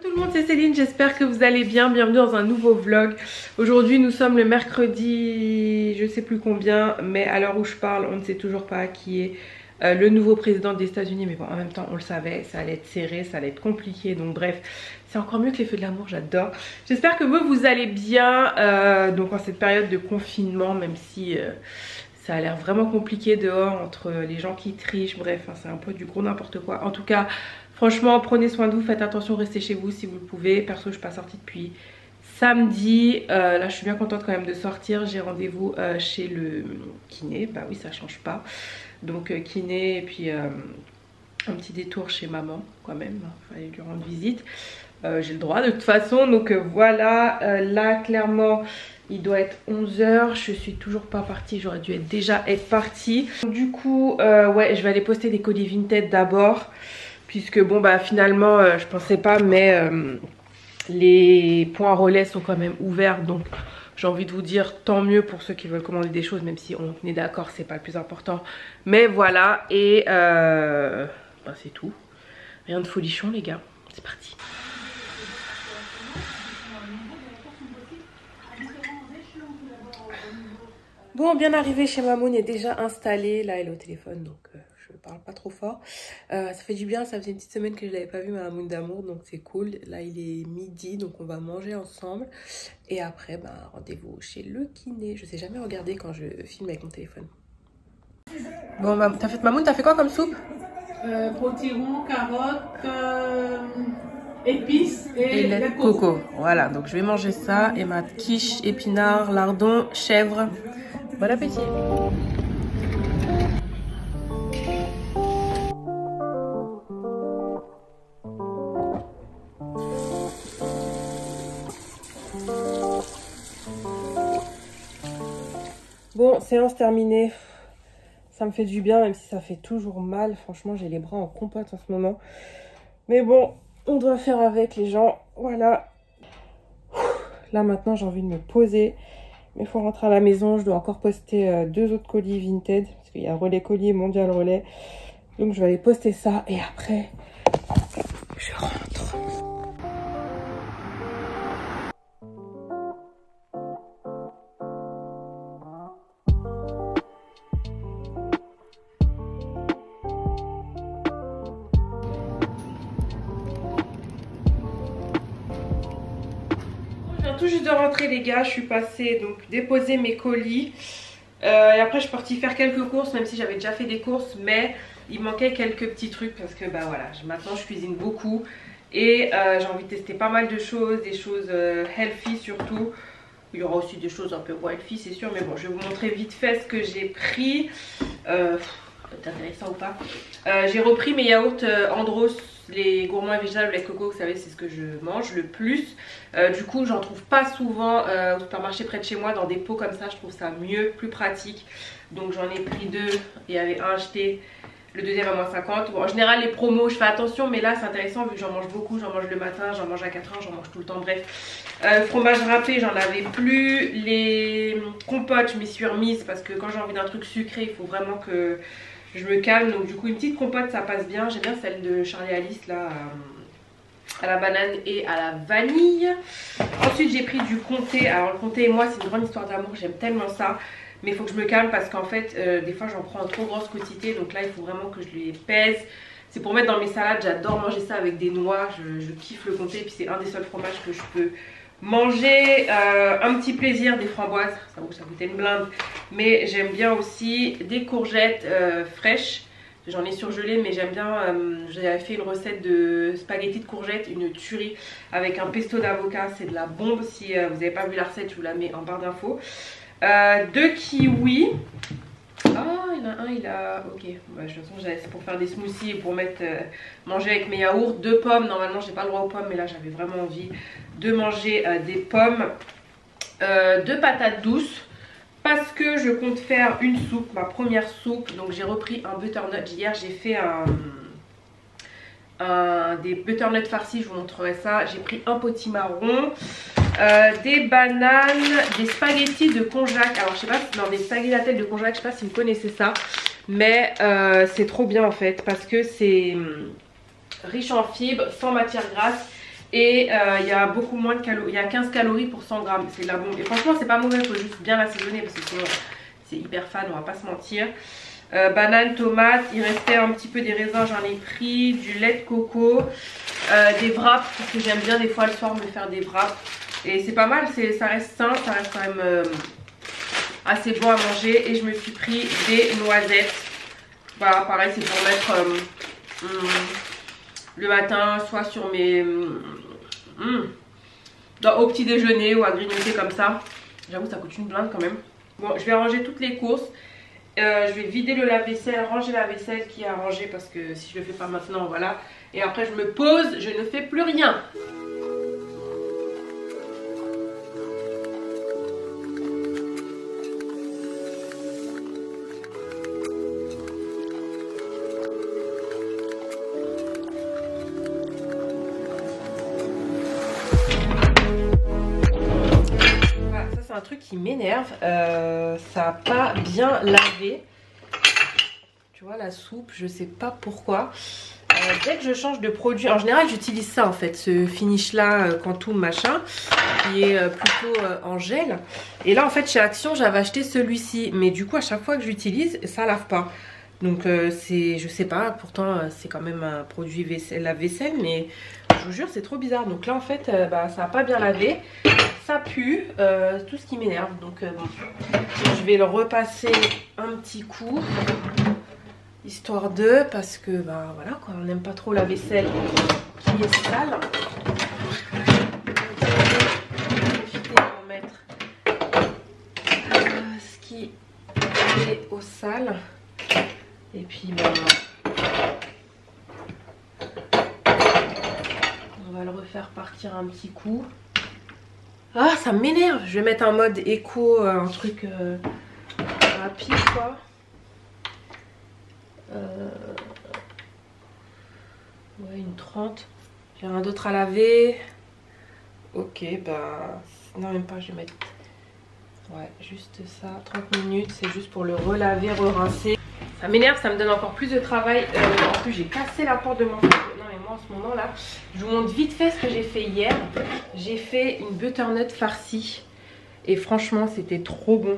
Tout le monde, c'est Céline, j'espère que vous allez bien, bienvenue dans un nouveau vlog. Aujourd'hui nous sommes le mercredi, je sais plus combien, mais à l'heure où je parle on ne sait toujours pas qui est le nouveau président des États-Unis. Mais bon, en même temps on le savait, ça allait être serré, ça allait être compliqué, donc bref, c'est encore mieux que les feux de l'amour, j'adore. J'espère que vous allez bien, donc en cette période de confinement, même si ça a l'air vraiment compliqué dehors entre les gens qui trichent, bref, hein, c'est un peu du gros n'importe quoi. En tout cas, franchement, prenez soin de vous, faites attention, restez chez vous si vous le pouvez. Perso, je suis pas sortie depuis samedi. Là, je suis bien contente quand même de sortir. J'ai rendez-vous chez le kiné. Bah oui, ça change pas. Donc kiné et puis un petit détour chez maman quand même. Il fallait lui rendre visite. J'ai le droit de toute façon. Donc voilà, là clairement... Il doit être 11 h, je suis toujours pas partie, j'aurais dû déjà être partie. Du coup, ouais, je vais aller poster des colis Vinted d'abord. Puisque bon, bah finalement, je pensais pas, mais les points relais sont quand même ouverts. Donc j'ai envie de vous dire, tant mieux pour ceux qui veulent commander des choses, même si on est d'accord, c'est pas le plus important. Mais voilà, et bah, c'est tout. Rien de folichon les gars, c'est parti. Bon, bien arrivé chez Mamoun, est déjà installée. Là, elle est au téléphone, donc je parle pas trop fort. Ça fait du bien, ça faisait une petite semaine que je l'avais pas vu, Mamoun d'amour, donc c'est cool. Là, il est midi, donc on va manger ensemble. Et après, bah, rendez-vous chez le kiné. Je sais jamais regarder quand je filme avec mon téléphone. Bon, t'as fait Mamoun, t'as fait quoi comme soupe? Potiron, carottes, épices et lait de coco. Voilà, donc je vais manger ça et ma quiche, épinards, lardons, chèvre. Bon appétit. Bon, séance terminée. Ça me fait du bien, même si ça fait toujours mal. Franchement, j'ai les bras en compote en ce moment. Mais bon, on doit faire avec les gens. Voilà. Là, maintenant, j'ai envie de me poser. Mais il faut rentrer à la maison. Je dois encore poster 2 autres colis Vinted. Parce qu'il y a Relais Colis et Mondial Relais. Donc, je vais aller poster ça. Et après, je rentre. Tout juste de rentrer les gars, je suis passée donc déposer mes colis et après je suis partie faire quelques courses, même si j'avais déjà fait des courses, mais il manquait quelques petits trucs parce que bah voilà, maintenant je cuisine beaucoup et j'ai envie de tester pas mal de choses, des choses healthy surtout. Il y aura aussi des choses un peu healthy c'est sûr, mais bon, je vais vous montrer vite fait ce que j'ai pris. C'est intéressant ou pas. J'ai repris mes yaourts Andros, les gourmands et végétales avec coco, vous savez c'est ce que je mange le plus. Du coup j'en trouve pas souvent au supermarché près de chez moi dans des pots comme ça, je trouve ça mieux, plus pratique. Donc j'en ai pris 2, il y avait un acheté, le deuxième à moins 50. Bon, en général les promos je fais attention, mais là c'est intéressant vu que j'en mange beaucoup, j'en mange le matin, j'en mange à 4 h, j'en mange tout le temps, bref. Fromage râpé j'en avais plus, les compotes je m'y suis remise parce que quand j'ai envie d'un truc sucré il faut vraiment que je me calme, donc du coup une petite compote ça passe bien. J'aime bien celle de Charlie Alice là, à la banane et à la vanille. Ensuite j'ai pris du comté. Alors le comté et moi c'est une grande histoire d'amour, j'aime tellement ça. Mais il faut que je me calme parce qu'en fait des fois j'en prends en trop grosse quantité. Donc là il faut vraiment que je les pèse. C'est pour mettre dans mes salades, j'adore manger ça avec des noix. Je kiffe le comté et puis c'est un des seuls fromages que je peux manger. Un petit plaisir, des framboises, ça goûtait une blinde. Mais j'aime bien aussi des courgettes fraîches. J'en ai surgelé mais j'aime bien, j'avais fait une recette de spaghettis de courgettes, une tuerie avec un pesto d'avocat, c'est de la bombe. Si vous n'avez pas vu la recette je vous la mets en barre d'infos. 2 kiwis. Ah, il y en a un, il a... Ok, bah, de toute façon c'est pour faire des smoothies et pour mettre manger avec mes yaourts. 2 pommes, normalement j'ai pas le droit aux pommes mais là j'avais vraiment envie de manger des pommes. 2 patates douces parce que je compte faire une soupe, ma première soupe. Donc j'ai repris un butternut. Hier j'ai fait des butternuts farcis, je vous montrerai ça. J'ai pris un potimarron, des bananes, des spaghettis de konjac. Alors je sais pas, non, des spaghettis de konjac, je sais pas si vous connaissez ça, mais c'est trop bien en fait parce que c'est riche en fibres, sans matière grasse Et il y a beaucoup moins de calories, il y a 15 calories pour 100 grammes, c'est de la bombe. Et franchement c'est pas mauvais, il faut juste bien l'assaisonner parce que sinon c'est hyper fan, on va pas se mentir. Banane, tomate, il restait un petit peu des raisins, j'en ai pris, du lait de coco, des wraps, parce que j'aime bien des fois le soir me faire des wraps. Et c'est pas mal, ça reste sain, ça reste quand même assez bon à manger. Et je me suis pris des noisettes. Voilà, pareil, c'est pour mettre le matin, soit sur mes... au petit déjeuner ou à grignoter comme ça. J'avoue, ça coûte une blinde quand même. Bon, je vais ranger toutes les courses. Je vais vider le lave-vaisselle, ranger la vaisselle qui est à ranger parce que si je le fais pas maintenant, voilà. Et après, je me pose, je ne fais plus rien. Un truc qui m'énerve, ça a pas bien lavé, tu vois la soupe, je sais pas pourquoi. Dès que je change de produit, en général j'utilise ça en fait, ce finish là Quantum machin qui est plutôt en gel. Et là en fait chez Action j'avais acheté celui-ci, mais du coup à chaque fois que j'utilise ça lave pas. Donc c'est, je sais pas, pourtant c'est quand même un produit lave-vaisselle, mais je vous jure c'est trop bizarre. Donc là en fait ça a pas bien lavé, ça pue, tout ce qui m'énerve. Donc bon, je vais le repasser un petit coup, histoire de, parce que voilà quoi, on n'aime pas trop la vaisselle qui est sale. Je vais profiter pour mettre ce qui est au sale. Et puis on va le refaire partir un petit coup. Ah, ça m'énerve. Je vais mettre un mode éco, un truc rapide quoi. Ouais, une 30. J'ai rien d'autre à laver. Ok, non même pas, je vais mettre... Ouais, juste ça, 30 minutes, c'est juste pour le relaver, re-rincer. Ça m'énerve, ça me donne encore plus de travail. En plus, j'ai cassé la porte de mon frigo. Non, mais moi, en ce moment-là, je vous montre vite fait ce que j'ai fait hier. J'ai fait une butternut farcie. Et franchement, c'était trop bon.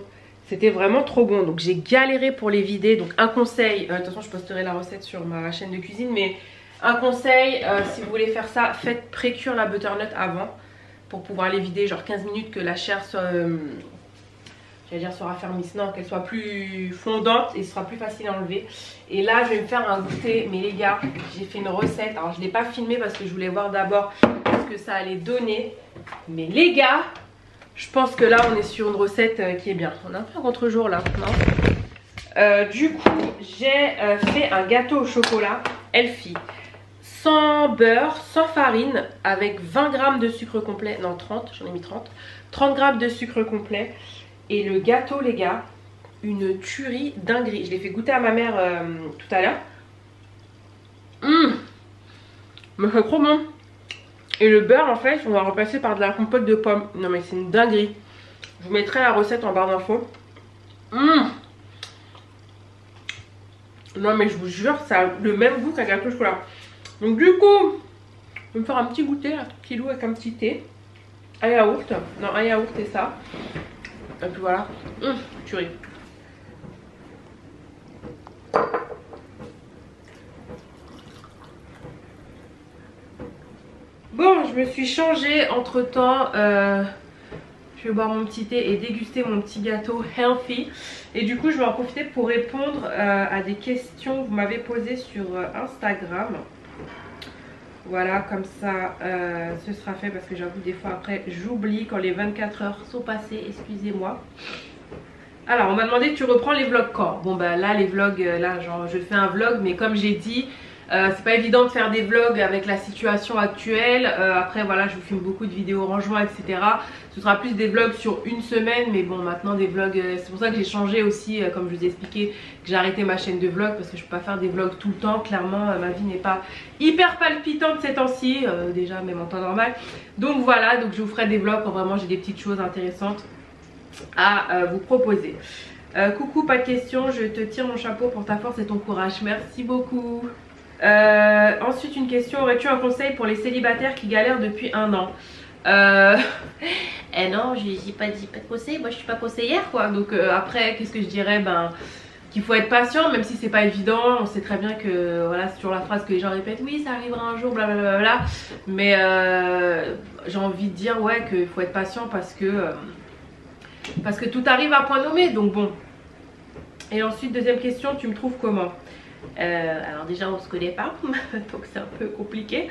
C'était vraiment trop bon. Donc, j'ai galéré pour les vider. Donc, un conseil. De toute façon, je posterai la recette sur ma chaîne de cuisine. Mais un conseil, si vous voulez faire ça, faites pré-cuire la butternut avant. Pour pouvoir les vider, genre 15 minutes, que la chair soit... j'allais dire se raffermisse, non, qu'elle soit plus fondante et ce sera plus facile à enlever. Et là je vais me faire un goûter, mais les gars, j'ai fait une recette, alors je ne l'ai pas filmé parce que je voulais voir d'abord ce que ça allait donner. Mais les gars, je pense que là on est sur une recette qui est bien. On a un peu un contre-jour là, non? Du coup j'ai fait un gâteau au chocolat Elfie. Sans beurre, sans farine, avec 20 g de sucre complet, non 30, j'en ai mis 30 g de sucre complet. Et le gâteau les gars, une tuerie dinguerie. Je l'ai fait goûter à ma mère tout à l'heure. Mais c'est trop bon. Et le beurre en fait on va remplacer par de la compote de pommes. Non mais c'est une dinguerie. Je vous mettrai la recette en barre d'infos. Non mais je vous jure ça a le même goût qu'un gâteau au chocolat. Donc du coup je vais me faire un petit goûter, un petit loup avec un petit thé. Un yaourt. Non un yaourt et ça. Et puis voilà, tuerie. Bon, je me suis changée entre temps. Je vais boire mon petit thé et déguster mon petit gâteau healthy. Et du coup, je vais en profiter pour répondre à des questions que vous m'avez posées sur Instagram. Voilà, comme ça, ce sera fait parce que j'avoue des fois après j'oublie quand les 24 heures sont passées, excusez-moi. Alors, on m'a demandé tu reprends les vlogs quand? Bon bah là les vlogs, là genre je fais un vlog mais comme j'ai dit, c'est pas évident de faire des vlogs avec la situation actuelle. Après voilà, je vous filme beaucoup de vidéos rangement etc. Ce sera plus des vlogs sur une semaine, mais bon maintenant des vlogs, c'est pour ça que j'ai changé aussi, comme je vous ai expliqué, que j'ai arrêté ma chaîne de vlog parce que je peux pas faire des vlogs tout le temps. Clairement ma vie n'est pas hyper palpitante ces temps-ci, déjà même en temps normal. Donc voilà, donc je vous ferai des vlogs quand vraiment j'ai des petites choses intéressantes à vous proposer. Coucou, pas de question, je te tire mon chapeau pour ta force et ton courage, merci beaucoup. Ensuite une question, aurais-tu un conseil pour les célibataires qui galèrent depuis 1 an? Eh non, j'ai pas dit pas de conseil, moi je suis pas conseillère quoi. Donc après qu'est-ce que je dirais, ben qu'il faut être patient même si c'est pas évident. On sait très bien que voilà, c'est toujours la phrase que les gens répètent, oui ça arrivera un jour, blablabla. Mais j'ai envie de dire ouais qu'il faut être patient parce que tout arrive à point nommé, donc bon. Et ensuite deuxième question, tu me trouves comment? Alors déjà on se connaît pas donc c'est un peu compliqué.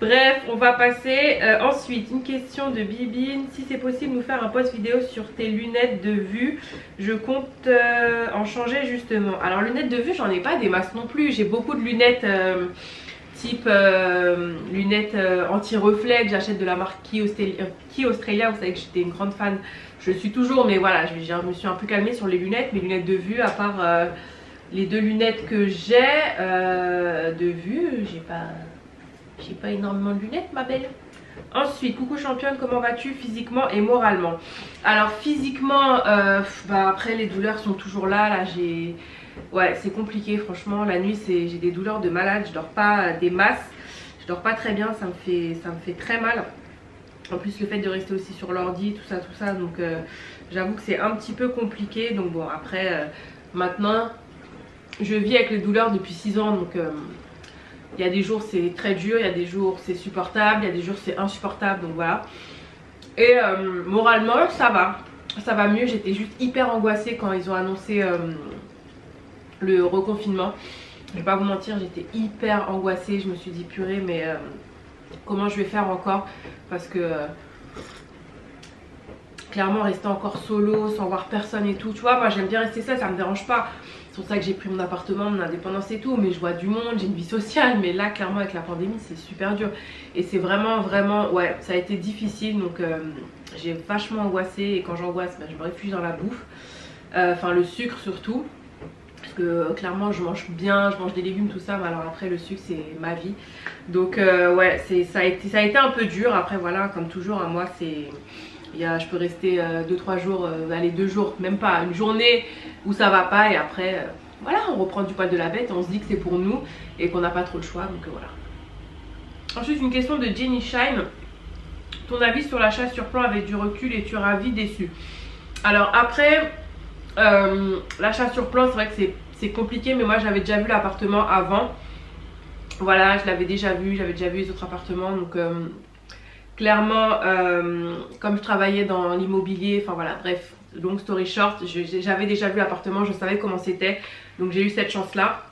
Bref, on va passer. Ensuite une question de Bibine, si c'est possible nous faire un post vidéo sur tes lunettes de vue, je compte en changer justement. Alors lunettes de vue j'en ai pas des masses non plus, j'ai beaucoup de lunettes type lunettes anti-reflet que j'achète de la marque Key Australia. Vous savez que j'étais une grande fan, je le suis toujours, mais voilà je me suis un peu calmée sur les lunettes. Mes lunettes de vue, à part les 2 lunettes que j'ai de vue, j'ai pas énormément de lunettes ma belle. Ensuite, coucou championne, comment vas-tu physiquement et moralement? Alors physiquement, bah, après les douleurs sont toujours là j'ai... Ouais c'est compliqué franchement, la nuit j'ai des douleurs de malade, je dors pas des masses, je dors pas très bien, ça me fait très mal. En plus le fait de rester aussi sur l'ordi, tout ça, donc j'avoue que c'est un petit peu compliqué. Donc bon après maintenant je vis avec les douleurs depuis 6 ans, donc il y a des jours c'est très dur, il y a des jours c'est supportable, il y a des jours c'est insupportable, donc voilà. Et moralement ça va mieux. J'étais juste hyper angoissée quand ils ont annoncé le reconfinement. Je vais pas vous mentir, j'étais hyper angoissée, je me suis dit purée mais comment je vais faire encore, parce que clairement rester encore solo sans voir personne et tout, tu vois, moi j'aime bien rester seule, ça me dérange pas. C'est pour ça que j'ai pris mon appartement, mon indépendance et tout, mais je vois du monde, j'ai une vie sociale. Mais là clairement avec la pandémie c'est super dur et c'est vraiment ouais ça a été difficile. Donc j'ai vachement angoissé, et quand j'angoisse je me réfugie dans la bouffe, enfin le sucre surtout, parce que clairement je mange bien, je mange des légumes tout ça, mais alors après le sucre c'est ma vie. Donc ouais ça a été un peu dur. Après voilà, comme toujours moi c'est... je peux rester 2-3 jours, allez 2 jours, même pas, une journée où ça va pas, et après voilà on reprend du poil de la bête et on se dit que c'est pour nous et qu'on n'a pas trop le choix, donc voilà. Ensuite une question de Jenny Shine, ton avis sur l'achat sur plan avec du recul, et tu ravi, déçu? Alors après l'achat sur plan c'est vrai que c'est compliqué, mais moi j'avais déjà vu l'appartement avant, voilà je l'avais déjà vu, j'avais déjà vu les autres appartements, donc clairement comme je travaillais dans l'immobilier, enfin voilà bref, long story short, j'avais déjà vu l'appartement, je savais comment c'était, donc j'ai eu cette chance là.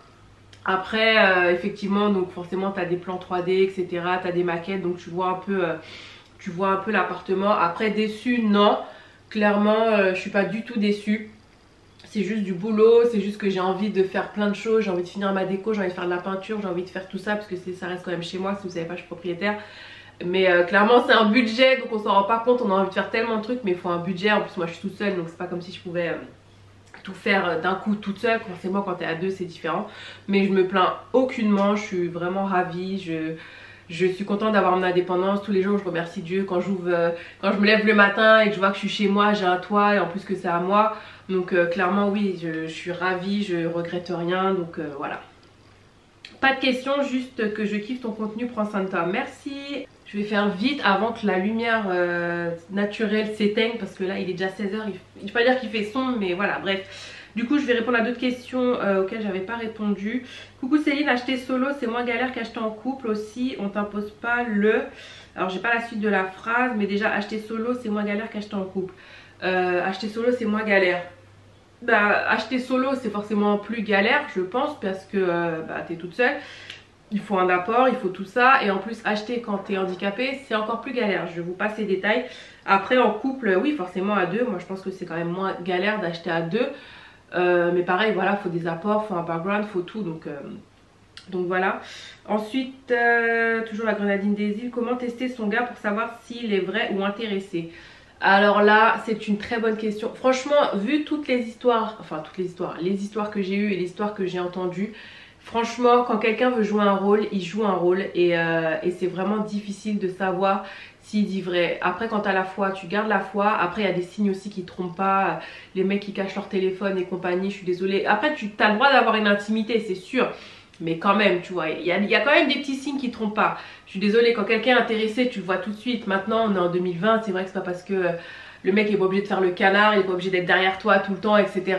Après effectivement donc forcément tu as des plans 3D etc, tu as des maquettes, donc tu vois un peu l'appartement. Après déçu non, clairement je suis pas du tout déçue. C'est juste du boulot, c'est juste que j'ai envie de faire plein de choses, j'ai envie de finir ma déco, j'ai envie de faire de la peinture, j'ai envie de faire tout ça, parce que ça reste quand même chez moi, si vous savez pas je suis propriétaire. Mais clairement c'est un budget, donc on s'en rend pas compte, on a envie de faire tellement de trucs mais il faut un budget. En plus moi je suis toute seule, donc c'est pas comme si je pouvais tout faire d'un coup toute seule. Forcément quand t'es à 2 c'est différent, mais je me plains aucunement, je suis vraiment ravie. Je suis contente d'avoir mon indépendance. Tous les jours je remercie Dieu quand je me lève le matin et que je vois que je suis chez moi, j'ai un toit et en plus que c'est à moi. Donc clairement oui je suis ravie, je regrette rien, donc voilà. Pas de questions, juste que je kiffe ton contenu, prends soin de toi. Merci. Je vais faire vite avant que la lumière naturelle s'éteigne, parce que là il est déjà 16 h. Il ne faut pas dire qu'il fait sombre, mais voilà, bref. Du coup je vais répondre à d'autres questions auxquelles j'avais pas répondu. Coucou Céline, acheter solo c'est moins galère qu'acheter en couple aussi, on t'impose pas le... Alors j'ai pas la suite de la phrase, mais déjà acheter solo c'est moins galère qu'acheter en couple. Acheter solo c'est moins galère. Bah acheter solo c'est forcément plus galère je pense, parce que bah, t'es toute seule, il faut un apport, il faut tout ça, et en plus acheter quand t'es handicapé c'est encore plus galère. Je vous passe les détails. Après en couple oui forcément à 2, moi je pense que c'est quand même moins galère d'acheter à 2, mais pareil voilà, faut des apports, faut un background, faut tout, donc voilà. Ensuite toujours la Grenadine des îles, comment tester son gars pour savoir s'il est vrai ou intéressé? Alors là c'est une très bonne question. Franchement vu toutes les histoires, enfin toutes les histoires que j'ai eues et les histoires que j'ai entendues, franchement quand quelqu'un veut jouer un rôle il joue un rôle, et c'est vraiment difficile de savoir s'il dit vrai. Après quand t'as la foi tu gardes la foi, après il y a des signes aussi qui te trompent pas, les mecs qui cachent leur téléphone et compagnie, je suis désolée. Après tu as le droit d'avoir une intimité c'est sûr, Mais quand même, tu vois, il y a quand même des petits signes qui ne trompent pas. Je suis désolée, quand quelqu'un est intéressé, tu le vois tout de suite. Maintenant, on est en 2020, c'est vrai que c'est pas parce que le mec est pas obligé de faire le canard, il est pas obligé d'être derrière toi tout le temps, etc.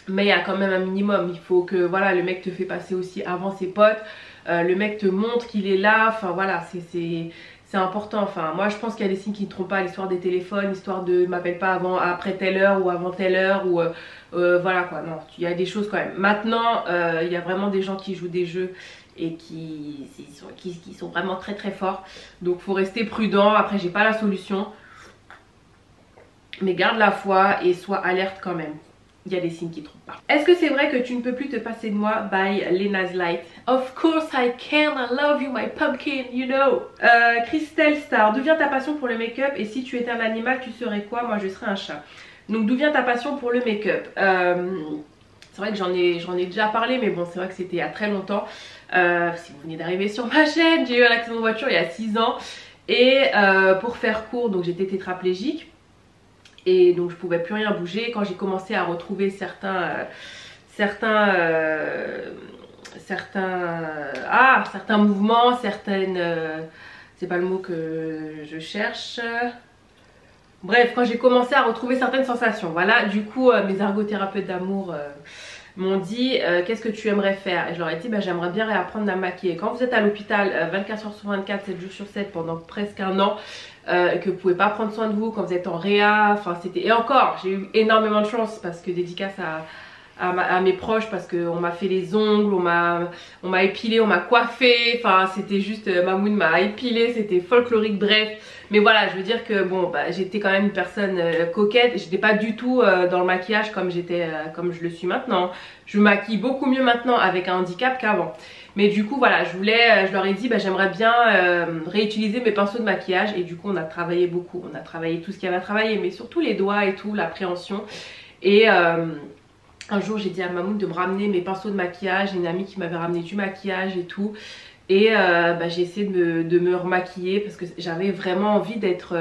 Mais il y a quand même un minimum. Il faut que voilà, le mec te fait passer aussi avant ses potes. Le mec te montre qu'il est là. Enfin voilà, c'est important. Enfin, moi je pense qu'il y a des signes qui ne trompent pas. L'histoire des téléphones, l'histoire de m'appelle pas avant, après telle heure ou avant telle heure. Ou voilà quoi. Non, il y a des choses quand même. Maintenant, il y a vraiment des gens qui jouent des jeux et qui sont vraiment très très forts. Donc faut rester prudent. Après, j'ai pas la solution. Mais garde la foi et sois alerte quand même. Il y a des signes qui ne trompent pas. Est-ce que c'est vrai que tu ne peux plus te passer de moi by Lena's Light? Of course I can, I love you my pumpkin, you know. Christelle Star, d'où vient ta passion pour le make-up? Et si tu étais un animal, tu serais quoi? Moi je serais un chat. Donc d'où vient ta passion pour le make-up? C'est vrai que j'en ai déjà parlé, mais bon c'est vrai que c'était il y a très longtemps. Si vous venez d'arriver sur ma chaîne, j'ai eu un accident de voiture il y a 6 ans. Et pour faire court, donc j'étais tétraplégique. Et donc je pouvais plus rien bouger. Quand j'ai commencé à retrouver certains mouvements, certaines... c'est pas le mot que je cherche. Bref, quand j'ai commencé à retrouver certaines sensations, voilà, du coup mes ergothérapeutes d'amour m'ont dit qu'est-ce que tu aimerais faire? Et je leur ai dit bah, j'aimerais bien réapprendre à me maquiller. Quand vous êtes à l'hôpital 24 heures sur 24, 7 jours sur 7 pendant presque un an, que vous pouvez pas prendre soin de vous, quand vous êtes en réa, enfin c'était... Et encore, j'ai eu énormément de chance parce que dédicace à mes proches, parce qu'on m'a fait les ongles, on m'a épilé, on m'a coiffé, enfin c'était juste, Mamoun m'a épilé, c'était folklorique, bref. Mais voilà, je veux dire que bon, bah, j'étais quand même une personne coquette, j'étais pas du tout dans le maquillage comme comme je le suis maintenant. Je me maquille beaucoup mieux maintenant avec un handicap qu'avant. Mais du coup voilà, je leur ai dit bah, j'aimerais bien réutiliser mes pinceaux de maquillage. Et du coup on a travaillé beaucoup, on a travaillé tout ce qu'il y avait à travailler, mais surtout les doigts et tout, l'appréhension. Et un jour j'ai dit à Mamoun de me ramener mes pinceaux de maquillage, une amie qui m'avait ramené du maquillage et tout. Et bah, j'ai essayé de me remaquiller parce que j'avais vraiment envie d'être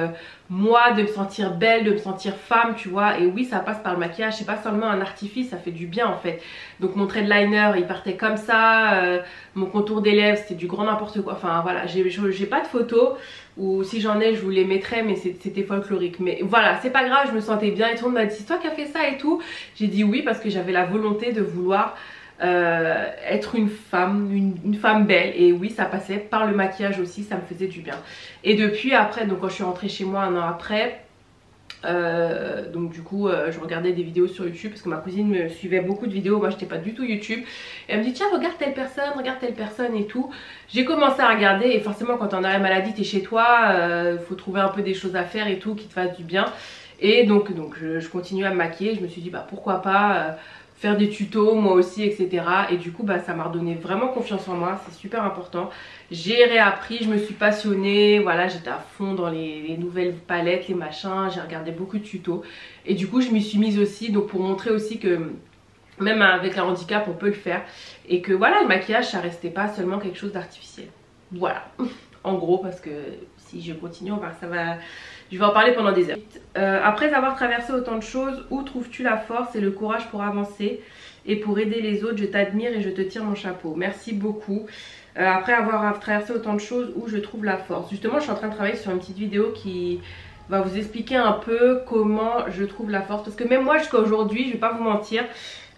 moi, de me sentir belle, de me sentir femme, tu vois. Et oui, ça passe par le maquillage, c'est pas seulement un artifice, ça fait du bien en fait. Donc mon trait de liner il partait comme ça, mon contour des lèvres c'était du grand n'importe quoi. Enfin voilà, j'ai pas de photos, ou si j'en ai je vous les mettrai, mais c'était folklorique. Mais voilà, c'est pas grave, je me sentais bien et tout le monde m'a dit c'est toi qui as fait ça et tout. J'ai dit oui parce que j'avais la volonté de vouloir être une femme belle. Et oui, ça passait par le maquillage aussi, ça me faisait du bien. Et depuis après, donc quand je suis rentrée chez moi un an après, donc du coup je regardais des vidéos sur YouTube parce que ma cousine me suivait beaucoup de vidéos, moi j'étais pas du tout YouTube. Et elle me dit tiens regarde telle personne et tout. J'ai commencé à regarder et forcément quand on a la maladie t'es chez toi, faut trouver un peu des choses à faire et tout qui te fassent du bien. Et donc je continue à me maquiller, je me suis dit bah pourquoi pas faire des tutos moi aussi, etc. Et du coup bah, ça m'a redonné vraiment confiance en moi, c'est super important. J'ai réappris, je me suis passionnée, voilà, j'étais à fond dans les nouvelles palettes, les machins, j'ai regardé beaucoup de tutos. Et du coup je m'y suis mise aussi, donc pour montrer aussi que même avec un handicap on peut le faire. Et que voilà, le maquillage ça restait pas seulement quelque chose d'artificiel. Voilà, en gros, parce que si je continue je vais en parler pendant des heures. Après avoir traversé autant de choses, où trouves-tu la force et le courage pour avancer et pour aider les autres? Je t'admire et je te tire mon chapeau. Merci beaucoup. Après avoir traversé autant de choses, où je trouve la force? Justement, je suis en train de travailler sur une petite vidéo qui va vous expliquer un peu comment je trouve la force. Parce que même moi, jusqu'à aujourd'hui, je vais pas vous mentir,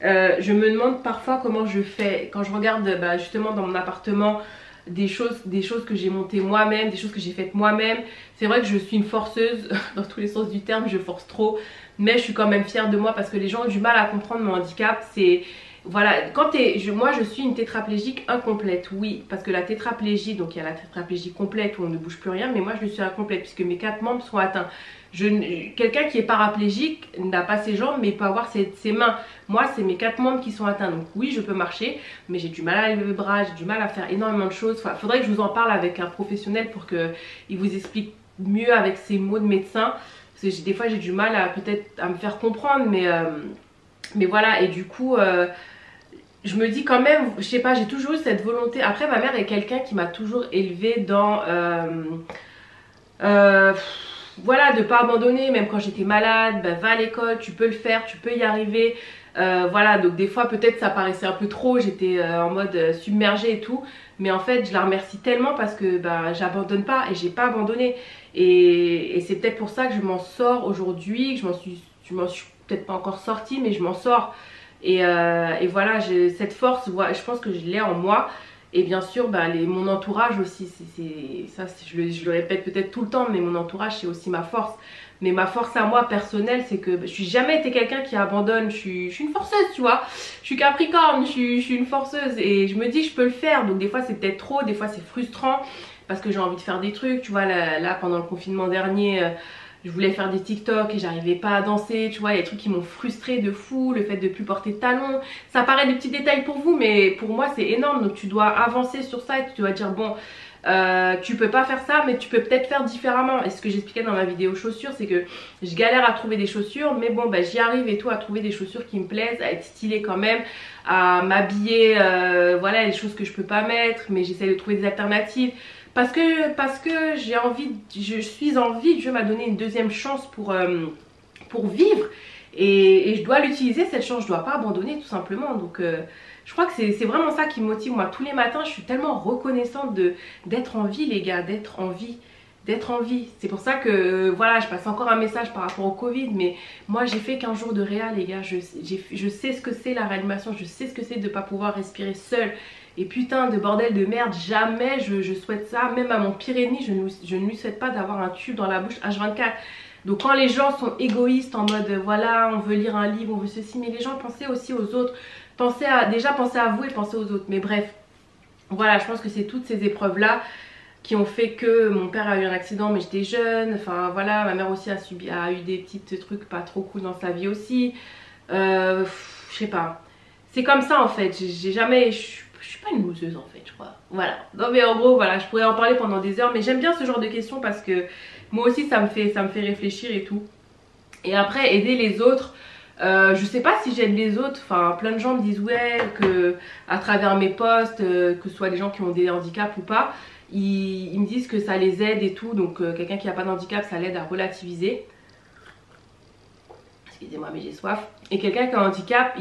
je me demande parfois comment je fais. Quand je regarde justement dans mon appartement, des choses que j'ai montées moi-même, des choses que j'ai faites moi-même. C'est vrai que je suis une forceuse dans tous les sens du terme, je force trop, mais je suis quand même fière de moi parce que les gens ont du mal à comprendre mon handicap. C'est voilà, moi je suis une tétraplégique incomplète, oui, parce que la tétraplégie, donc il y a la tétraplégie complète où on ne bouge plus rien, mais moi je suis incomplète puisque mes 4 membres sont atteints. Quelqu'un qui est paraplégique n'a pas ses jambes mais il peut avoir ses mains. Moi c'est mes 4 membres qui sont atteints, donc oui je peux marcher mais j'ai du mal à lever le bras, j'ai du mal à faire énormément de choses. Enfin, faudrait que je vous en parle avec un professionnel pour qu'il vous explique mieux avec ses mots de médecin, parce que des fois j'ai du mal à peut-être à me faire comprendre, mais voilà. Et du coup je me dis quand même, je sais pas, j'ai toujours eu cette volonté. Après ma mère est quelqu'un qui m'a toujours élevée dans voilà, de pas abandonner, même quand j'étais malade, bah, va à l'école, tu peux le faire, tu peux y arriver. Voilà, donc des fois peut-être ça paraissait un peu trop, j'étais en mode submergée et tout. Mais en fait je la remercie tellement parce que bah, j'abandonne pas et j'ai pas abandonné. Et c'est peut-être pour ça que je m'en sors aujourd'hui, que je m'en suis peut-être pas encore sortie, mais je m'en sors. Et voilà, cette force, je pense que je l'ai en moi. Et bien sûr, bah, mon entourage aussi, je le répète peut-être tout le temps, mais mon entourage c'est aussi ma force. Mais ma force à moi personnelle, c'est que je suis jamais été quelqu'un qui abandonne. Je suis une forceuse, tu vois. Je suis Capricorne, je suis une forceuse. Et je me dis, je peux le faire. Donc des fois c'est peut-être trop, des fois c'est frustrant. Parce que j'ai envie de faire des trucs. Tu vois, là pendant le confinement dernier, je voulais faire des TikTok et j'arrivais pas à danser. Tu vois, il y a des trucs qui m'ont frustrée de fou. Le fait de plus porter de talons. Ça paraît des petits détails pour vous, mais pour moi c'est énorme. Donc tu dois avancer sur ça et tu dois dire, bon... tu peux pas faire ça, mais tu peux peut-être faire différemment. Et ce que j'expliquais dans ma vidéo chaussures, c'est que je galère à trouver des chaussures, mais bon bah j'y arrive et tout, à trouver des chaussures qui me plaisent, à être stylée quand même, à m'habiller, voilà, les choses que je peux pas mettre, mais j'essaie de trouver des alternatives parce que j'ai envie, je suis en vie, Dieu m'a donné une deuxième chance pour vivre et je dois l'utiliser cette chance, je dois pas abandonner tout simplement. Donc je crois que c'est vraiment ça qui me motive. Moi tous les matins je suis tellement reconnaissante d'être en vie les gars, d'être en vie. C'est pour ça que voilà, je passe encore un message par rapport au Covid, mais moi j'ai fait 15 jours de réa les gars, je sais ce que c'est la réanimation, je sais ce que c'est de ne pas pouvoir respirer seule. Et putain de bordel de merde, jamais je souhaite ça, même à mon pire ennemi je ne lui souhaite pas d'avoir un tube dans la bouche H24. Donc quand les gens sont égoïstes en mode voilà on veut lire un livre, on veut ceci, mais les gens pensez aussi aux autres, pensez à vous et pensez aux autres. Mais bref, voilà, je pense que c'est toutes ces épreuves là qui ont fait que mon père a eu un accident mais j'étais jeune, enfin voilà, ma mère aussi a eu des petits trucs pas trop cool dans sa vie aussi, je sais pas, c'est comme ça en fait, j'ai jamais, je suis pas une loseuse en fait je crois, voilà. Non mais en gros voilà, je pourrais en parler pendant des heures, mais j'aime bien ce genre de questions parce que moi aussi ça me fait réfléchir et tout. Et après aider les autres, je sais pas si j'aide les autres, enfin plein de gens me disent ouais que à travers mes posts, que ce soit des gens qui ont des handicaps ou pas, ils me disent que ça les aide et tout, donc quelqu'un qui n'a pas de handicap ça l'aide à relativiser. Excusez-moi mais j'ai soif. Et quelqu'un qui a un handicap,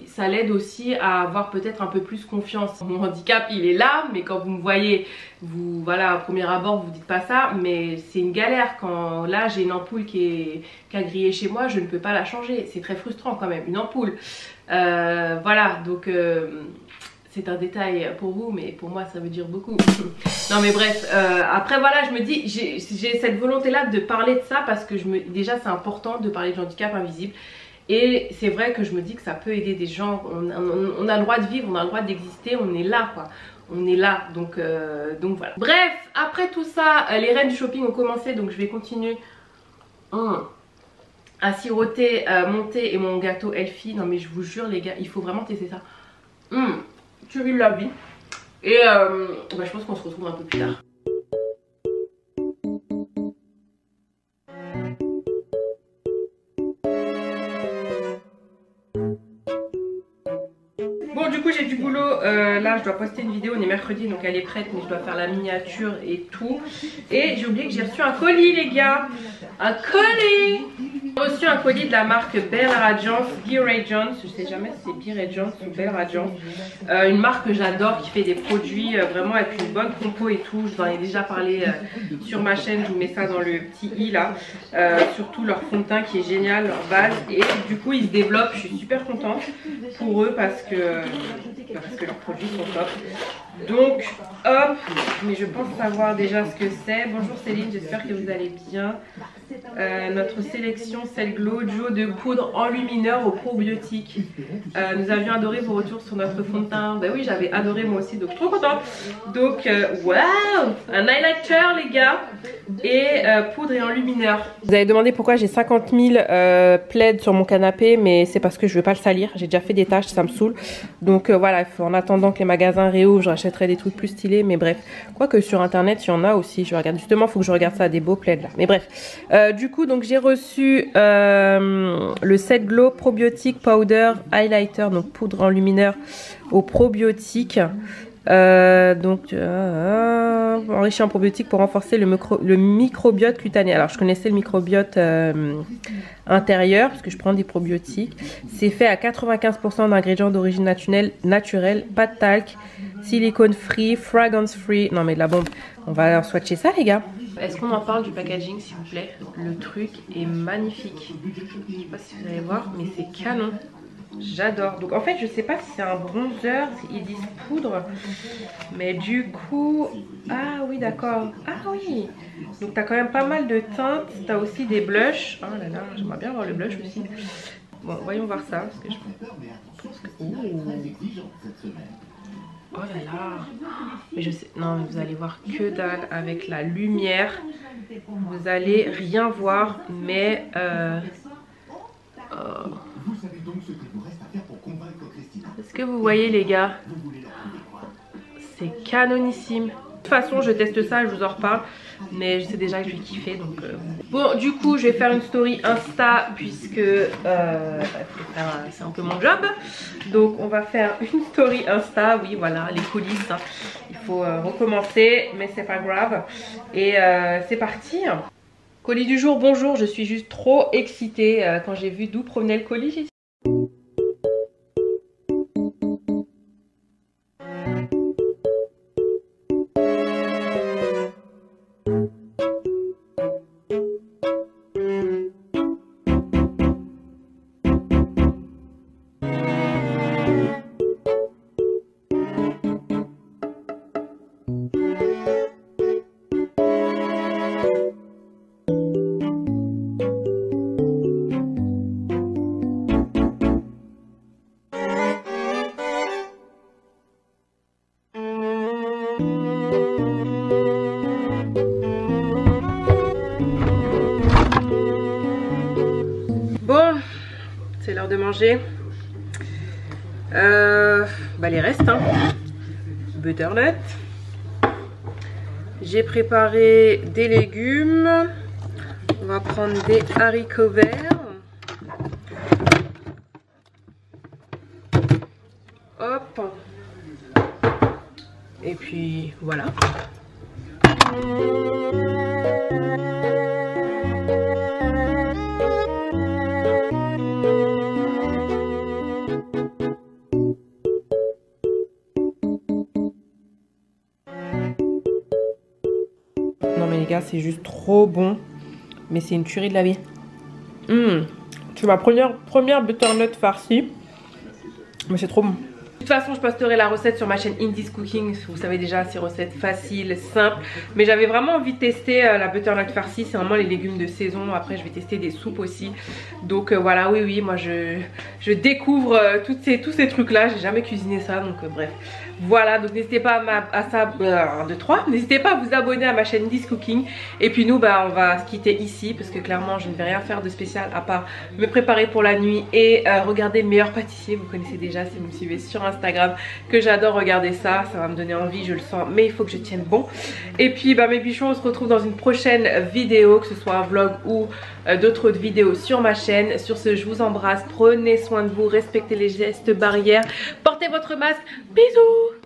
ça l'aide aussi à avoir peut-être un peu plus confiance. Mon handicap il est là, mais quand vous me voyez, vous voilà, au premier abord vous dites pas ça, mais c'est une galère. Quand là j'ai une ampoule qui a grillé chez moi, je ne peux pas la changer, c'est très frustrant quand même, une ampoule. Voilà, donc c'est un détail pour vous, mais pour moi ça veut dire beaucoup. Non mais bref, après voilà, je me dis, j'ai cette volonté là de parler de ça parce que déjà c'est important de parler de handicap invisible. Et c'est vrai que je me dis que ça peut aider des gens, on a le droit de vivre, on a le droit d'exister, on est là quoi. On est là, donc voilà. Bref, après tout ça, les reines du shopping ont commencé, donc je vais continuer à siroter mon thé et mon gâteau Elfie. Non mais je vous jure les gars, il faut vraiment tester ça. Tu ris la vie. Et bah, je pense qu'on se retrouve un peu plus tard. Bon du coup j'ai du boulot, là je dois poster une vidéo, on est mercredi donc elle est prête mais je dois faire la miniature et tout. Et j'ai oublié que j'ai reçu un colis les gars. Un colis. J'ai reçu un colis de la marque Belle Radiance, Be Radiance, je sais jamais si c'est Be Radiance ou Belle Radiance. Une marque que j'adore qui fait des produits vraiment avec une bonne compo et tout. Je vous en ai déjà parlé sur ma chaîne, je vous mets ça dans le petit i là. Surtout leur fond de teint qui est génial, leur base. Et du coup ils se développent, je suis super contente pour eux parce que leurs produits sont top. Donc hop, mais je pense savoir déjà ce que c'est. Bonjour Céline, j'espère que vous allez bien. Notre sélection Cell Glow Duo de poudre enlumineur aux probiotiques. Nous avions adoré vos retours sur notre fond de teint. Bah oui, j'avais adoré moi aussi, donc trop contente. Donc waouh, un highlighter les gars. Et poudre et enlumineur. Vous avez demandé pourquoi j'ai 50 000 plaids sur mon canapé, mais c'est parce que je veux pas le salir. J'ai déjà fait des tâches, ça me saoule. Donc voilà, en attendant que les magasins réouvrent, je rachèterai des trucs plus stylés. Mais bref, quoique sur internet il y en a aussi. Je regarde justement, il faut que je regarde ça, des beaux plaids là. Mais bref, du coup donc j'ai reçu le Cell Glow Probiotic Powder Highlighter, donc poudre enlumineur aux probiotiques. Enrichi en probiotiques pour renforcer le microbiote cutané. Alors je connaissais le microbiote intérieur parce que je prends des probiotiques. C'est fait à 95% d'ingrédients d'origine naturelle, pas de talc, silicone free, fragrance free. Non mais de la bombe. On va swatcher ça les gars. Est-ce qu'on en parle du packaging s'il vous plaît? Le truc est magnifique. Je sais pas si vous allez voir mais c'est canon. J'adore. Donc en fait je sais pas si c'est un bronzer, ils disent poudre. Mais du coup... Ah oui d'accord. Ah oui. Donc t'as quand même pas mal de teintes. T'as aussi des blushs. Oh là là, j'aimerais bien avoir le blush aussi. Bon voyons voir ça. Parce que je pense que... Oh là là. Mais je sais... Non vous allez voir que dalle avec la lumière. Vous allez rien voir. Mais... Est-ce que vous voyez les gars? C'est canonissime. De toute façon je teste ça, je vous en reparle. Mais je sais déjà que je vais kiffer donc Bon du coup je vais faire une story Insta puisque c'est un peu mon job. Donc on va faire une story Insta. Oui voilà les coulisses hein. Il faut recommencer mais c'est pas grave. Et c'est parti. Colis du jour, bonjour, je suis juste trop excitée quand j'ai vu d'où provenait le colis. Bon, c'est l'heure de manger. Les restes, hein. Butternut. J'ai préparé des légumes. On va prendre des haricots verts. Hop. Et puis voilà. Non mais les gars c'est juste trop bon. Mais c'est une tuerie de la vie. C'est ma première butternut farcie. Mais c'est trop bon. De toute façon je posterai la recette sur ma chaîne Indies Cooking. Vous savez déjà c'est recette facile, simple. Mais j'avais vraiment envie de tester la butternut farcie. C'est vraiment les légumes de saison. Après je vais tester des soupes aussi. Donc voilà oui moi je découvre tous ces trucs là. J'ai jamais cuisiné ça donc bref. Voilà donc n'hésitez pas n'hésitez pas à vous abonner à ma chaîne Indies Cooking. Et puis nous on va se quitter ici. Parce que clairement je ne vais rien faire de spécial à part me préparer pour la nuit. Et regarder le meilleur pâtissier. Vous connaissez déjà si vous me suivez sur Instagram que j'adore regarder ça va me donner envie, je le sens, mais il faut que je tienne bon. Et puis mes bichons, on se retrouve dans une prochaine vidéo, que ce soit un vlog ou d'autres vidéos sur ma chaîne. Sur ce je vous embrasse, prenez soin de vous, respectez les gestes barrières, portez votre masque, bisous.